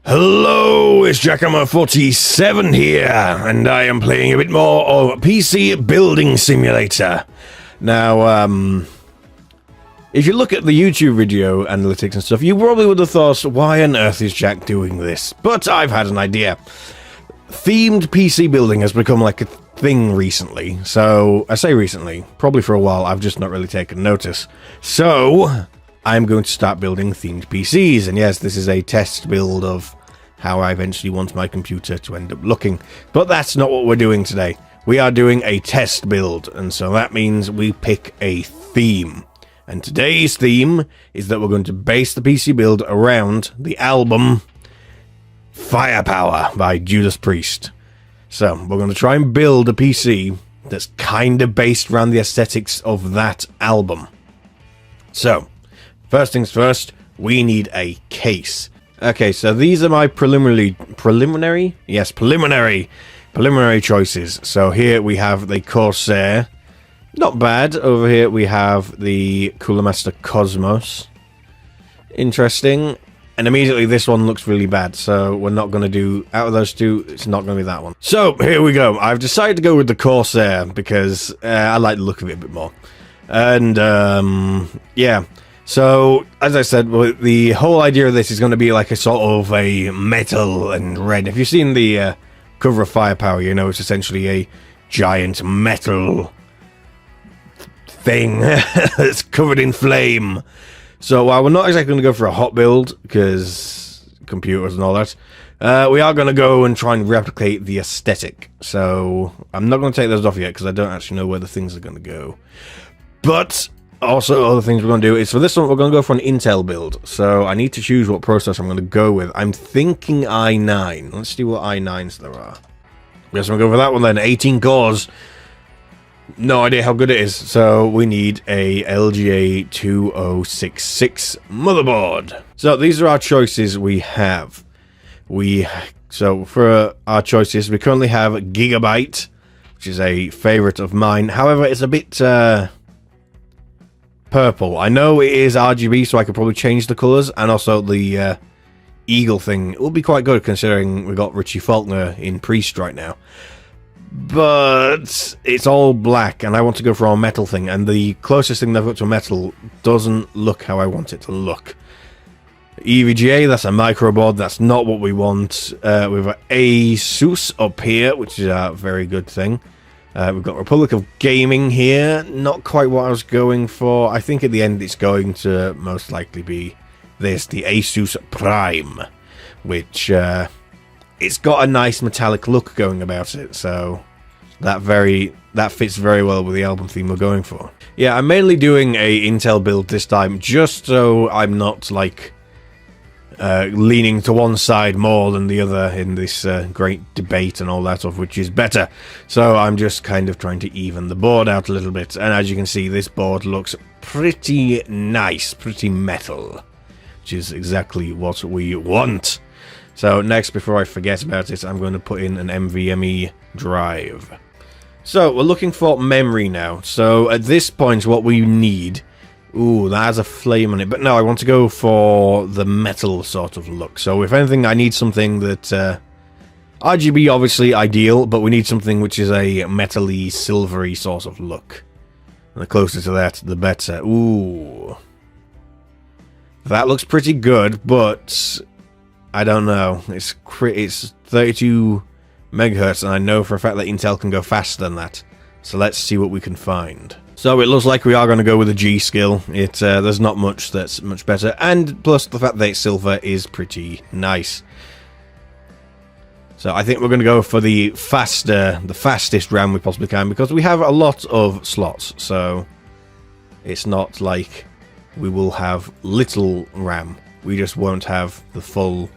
Hello, it's JakkHammer47 here, and I am playing a bit more of PC Building Simulator. Now, if you look at the YouTube video analytics and stuff, you probably would have thought, why on earth is Jack doing this? But I've had an idea. Themed PC building has become like a thing recently, so I say recently, probably for a while, I've just not really taken notice. So I'm going to start building themed PCs, and yes, this is a test build of how I eventually want my computer to end up looking. But that's not what we're doing today. We are doing a test build, and so that means we pick a theme. And today's theme is that we're going to base the PC build around the album Firepower by Judas Priest. So we're going to try and build a PC that's kind of based around the aesthetics of that album. So first things first, we need a case. Okay, so these are my preliminary choices. So here we have the Corsair. Not bad. Over here we have the Cooler Master Cosmos. Interesting. And immediately this one looks really bad, so we're not going to do... Out of those two, it's not going to be that one. So, here we go. I've decided to go with the Corsair because I like the look of it a bit more. And, yeah. So, as I said, the whole idea of this is going to be like a sort of a metal and red. If you've seen the cover of Firepower, you know it's essentially a giant metal thing that's covered in flame. So while we're not exactly going to go for a hot build, because computers and all that, we are going to go and try and replicate the aesthetic. So I'm not going to take those off yet, because I don't actually know where the things are going to go. But also, other things we're going to do is, for this one, we're going to go for an Intel build. So I need to choose what processor I'm going to go with. I'm thinking i9. Let's see what i9s there are. Guess I'm going to go for that one then. 18 cores. No idea how good it is. So we need a LGA 2066 motherboard. So these are our choices we have. So for our choices, we currently have Gigabyte, which is a favorite of mine. However, it's a bit purple. I know it is RGB, so I could probably change the colors, and also the eagle thing. It will be quite good considering we got Richie Faulkner in Priest right now. But it's all black, and I want to go for our metal thing, and the closest thing I've got to a metal doesn't look how I want it to look. EVGA, that's a microboard, that's not what we want. We've got ASUS up here, which is a very good thing. We've got Republic of Gaming here, not quite what I was going for. I think at the end it's going to most likely be this, the ASUS Prime, which... it's got a nice metallic look going about it, so that fits very well with the album theme we're going for. Yeah, I'm mainly doing a Intel build this time, just so I'm not, like, leaning to one side more than the other in this great debate and all that, of which is better. So I'm just kind of trying to even the board out a little bit, and as you can see, this board looks pretty nice, pretty metal, which is exactly what we want. So next, before I forget about it, I'm going to put in an NVMe drive. So we're looking for memory now. So at this point, what we need... Ooh, that has a flame on it. But no, I want to go for the metal sort of look. So if anything, I need something that... RGB, obviously, ideal, but we need something which is a metal-y, silvery sort of look. And the closer to that, the better. Ooh. That looks pretty good, but... I don't know. It's 32 megahertz, and I know for a fact that Intel can go faster than that. So let's see what we can find. So it looks like we are going to go with a G skill. There's not much that's much better, and plus the fact that it's silver is pretty nice. So I think we're going to go for the fastest RAM we possibly can, because we have a lot of slots. So it's not like we will have little RAM. We just won't have the full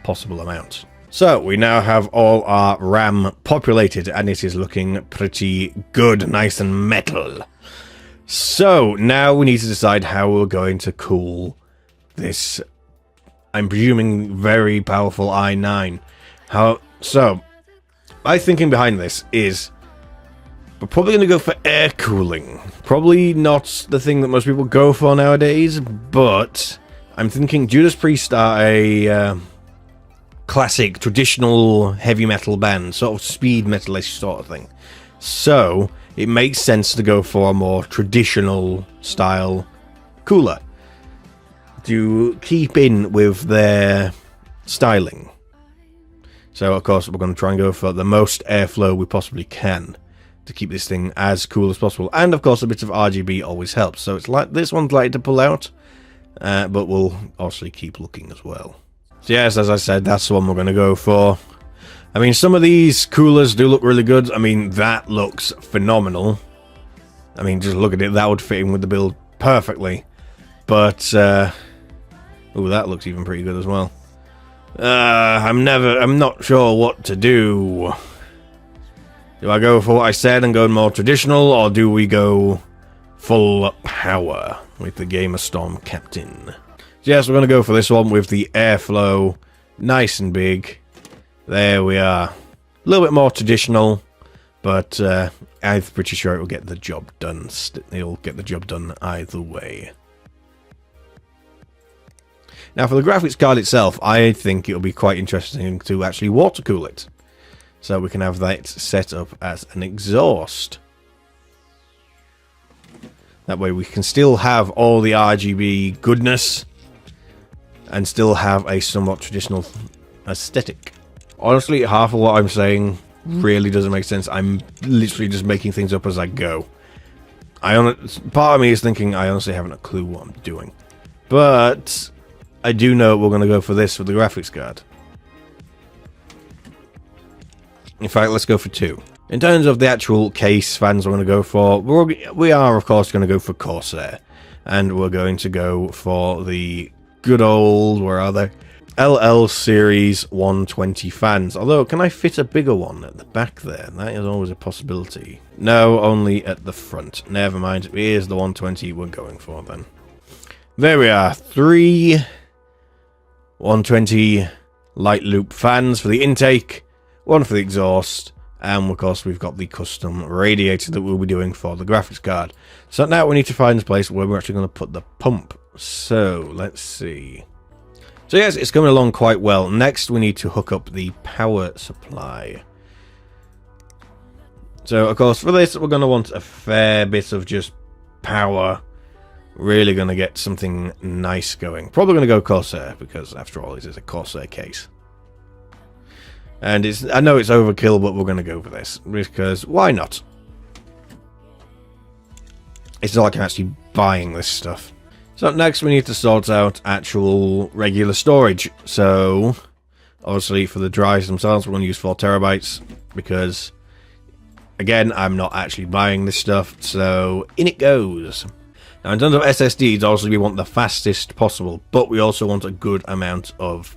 possible amount. So we now have all our RAM populated, and it is looking pretty good, nice and metal. So now we need to decide how we're going to cool this, I'm presuming, very powerful i9. So my thinking behind this is we're probably going to go for air cooling. Probably not the thing that most people go for nowadays, but I'm thinking Judas Priest are a classic, traditional heavy metal band, sort of speed metalish sort of thing. So it makes sense to go for a more traditional style cooler to keep in with their styling. So of course we're going to try and go for the most airflow we possibly can to keep this thing as cool as possible. And of course a bit of RGB always helps. So it's like this one's likely to pull out, but we'll obviously keep looking as well. So yes, as I said, that's the one we're going to go for. I mean, some of these coolers do look really good. I mean, that looks phenomenal. I mean, just look at it. That would fit in with the build perfectly. But, oh, that looks even pretty good as well. I'm not sure what to do. Do I go for what I said and go more traditional, or do we go full power with the Gamer Storm Captain? So yes, we're going to go for this one with the airflow nice and big. There we are. A little bit more traditional, but I'm pretty sure it will get the job done. It'll get the job done either way. Now, for the graphics card itself, I think it'll be quite interesting to actually water cool it. So we can have that set up as an exhaust. That way we can still have all the RGB goodness and still have a somewhat traditional aesthetic. Honestly, half of what I'm saying really doesn't make sense. I'm literally just making things up as I go. Part of me is thinking I honestly haven't a clue what I'm doing. But I do know we're going to go for this for the graphics card. In fact, let's go for 2. In terms of the actual case fans we're going to go for, we are of course going to go for Corsair. And we're going to go for the good old, where are they? LL Series 120 fans. Although, can I fit a bigger one at the back there? That is always a possibility. No, only at the front. Never mind. Here's the 120 we're going for then. There we are. 3 120 light loop fans for the intake, 1 for the exhaust, and of course we've got the custom radiator that we'll be doing for the graphics card. So now we need to find a place where we're actually going to put the pump. So let's see. So yes, it's coming along quite well. Next we need to hook up the power supply. So of course for this we're going to want a fair bit of just power. Really going to get something nice going. Probably going to go Corsair, because after all, this is a Corsair case. And I know it's overkill, but we're going to go for this, because why not? It's not like I'm actually buying this stuff. So next we need to sort out actual regular storage. So obviously for the drives themselves, we're going to use 4 terabytes, because again, I'm not actually buying this stuff, so in it goes. Now, in terms of SSDs, obviously we want the fastest possible, but we also want a good amount of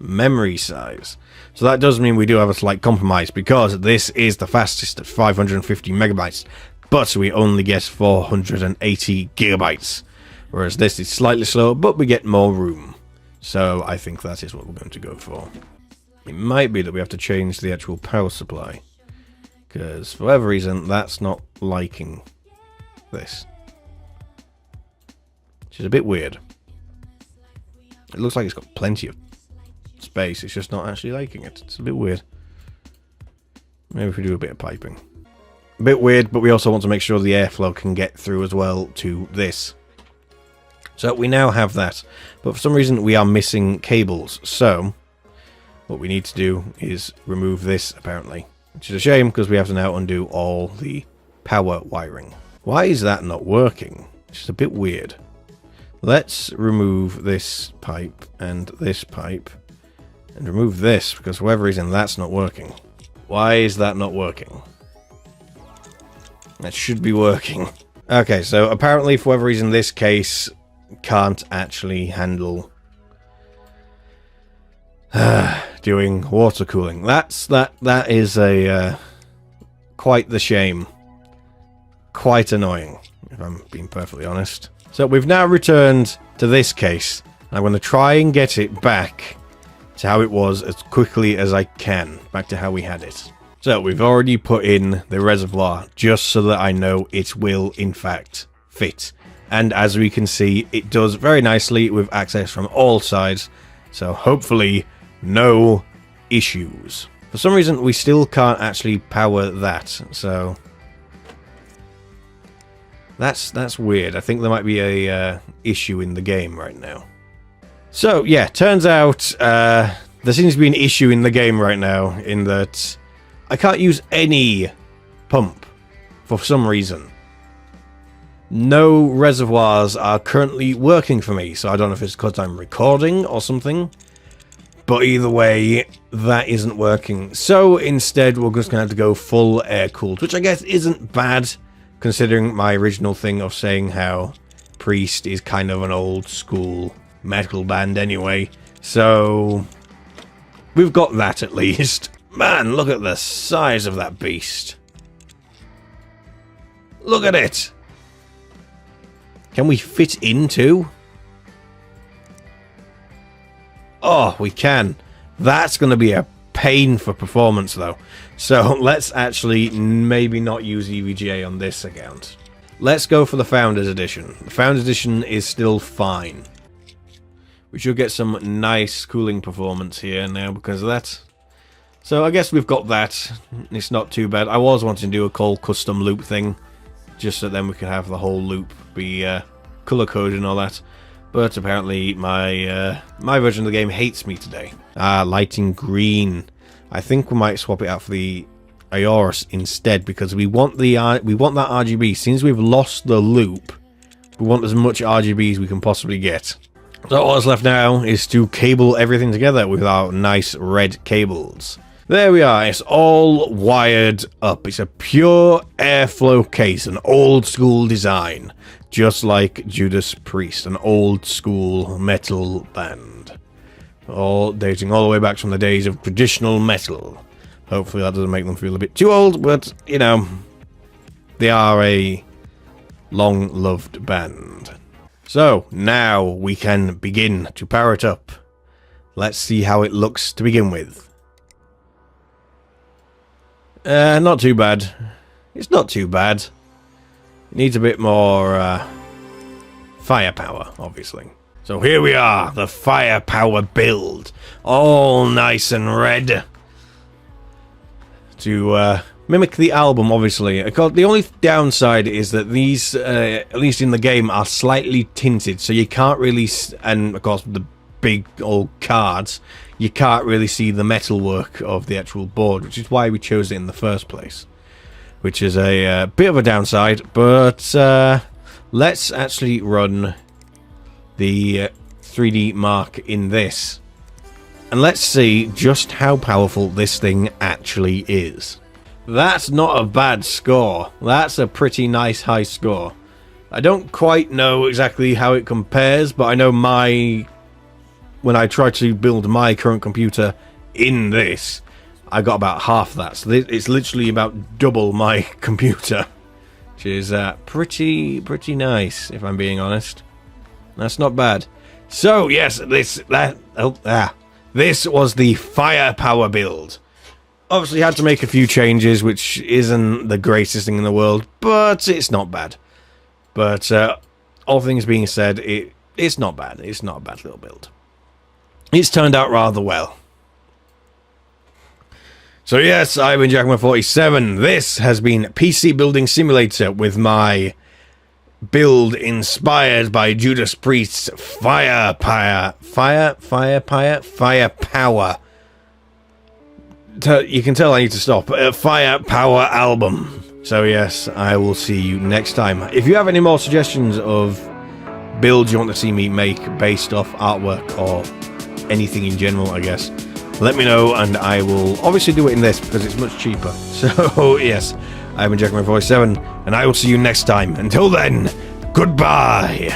memory size. So that does mean we do have a slight compromise, because this is the fastest at 550 megabytes, but we only get 480 gigabytes. Whereas this is slightly slower, but we get more room. So I think that is what we're going to go for. It might be that we have to change the actual power supply, because for whatever reason, that's not liking this. Which is a bit weird. It looks like it's got plenty of space, it's just not actually liking it. It's a bit weird. Maybe if we do a bit of piping. A bit weird, but we also want to make sure the airflow can get through as well to this. So we now have that, but for some reason we are missing cables. So what we need to do is remove this, apparently. Which is a shame, because we have to now undo all the power wiring. Why is that not working? It's just a bit weird. Let's remove this pipe and this pipe and remove this, because for whatever reason that's not working. Why is that not working? That should be working. Okay, so apparently for whatever reason this case can't actually handle doing water cooling. That is a quite the shame. Quite annoying, if I'm being perfectly honest. So we've now returned to this case. I'm going to try and get it back to how it was as quickly as I can. Back to how we had it. So we've already put in the reservoir just so that I know it will in fact fit. And as we can see, it does very nicely with access from all sides. So hopefully no issues. For some reason, we still can't actually power that, so that's weird. I think there might be a issue in the game right now. So, yeah, turns out there seems to be an issue in the game right now in that I can't use any pump for some reason. No reservoirs are currently working for me, so I don't know if it's because I'm recording or something. But either way, that isn't working. So instead, we're just going to have to go full air-cooled, which I guess isn't bad, considering my original thing of saying how Priest is kind of an old-school metal band anyway. So we've got that at least. Man, look at the size of that beast. Look at it. Can we fit into? Oh, we can. That's going to be a pain for performance, though. So let's actually maybe not use EVGA on this account. Let's go for the Founders Edition. The Founders Edition is still fine. We should get some nice cooling performance here now because of that. So I guess we've got that. It's not too bad. I was wanting to do a cool custom loop thing, just so then we could have the whole loop be color-coded and all that. But apparently my my version of the game hates me today. Lighting green. I think we might swap it out for the Aorus instead because we want that RGB. Since we've lost the loop, we want as much RGB as we can possibly get. So all that's left now is to cable everything together with our nice red cables. There we are. It's all wired up. It's a pure airflow case, an old school design. Just like Judas Priest, an old school metal band. All dating all the way back from the days of traditional metal. Hopefully that doesn't make them feel a bit too old, but, you know, they are a long-loved band. So, now we can begin to power it up. Let's see how it looks to begin with. Not too bad. It's not too bad. It needs a bit more firepower, obviously. So here we are, the firepower build. All nice and red. To mimic the album, obviously. The only downside is that these, at least in the game, are slightly tinted. So you can't really... And, of course, the big old cards, you can't really see the metalwork of the actual board, which is why we chose it in the first place. Which is a bit of a downside, but let's actually run the 3D Mark in this. And let's see just how powerful this thing actually is. That's not a bad score. That's a pretty nice high score. I don't quite know exactly how it compares, but I know when I tried to build my current computer in this, I got about half that. So it's literally about double my computer, which is pretty nice, if I'm being honest. That's not bad. So yes, this was the firepower build. Obviously, had to make a few changes, which isn't the greatest thing in the world, but it's not bad. But all things being said, it's not bad. It's not a bad little build. It's turned out rather well. So yes, I've been JakkHammer47. This has been PC Building Simulator with my build inspired by Judas Priest's firepower. You can tell I need to stop. Firepower album. So yes, I will see you next time. If you have any more suggestions of builds you want to see me make based off artwork or anything in general, I guess, let me know and I will obviously do it in this because it's much cheaper. So yes, I've been JakkHammer47 and I will see you next time. Until then, goodbye.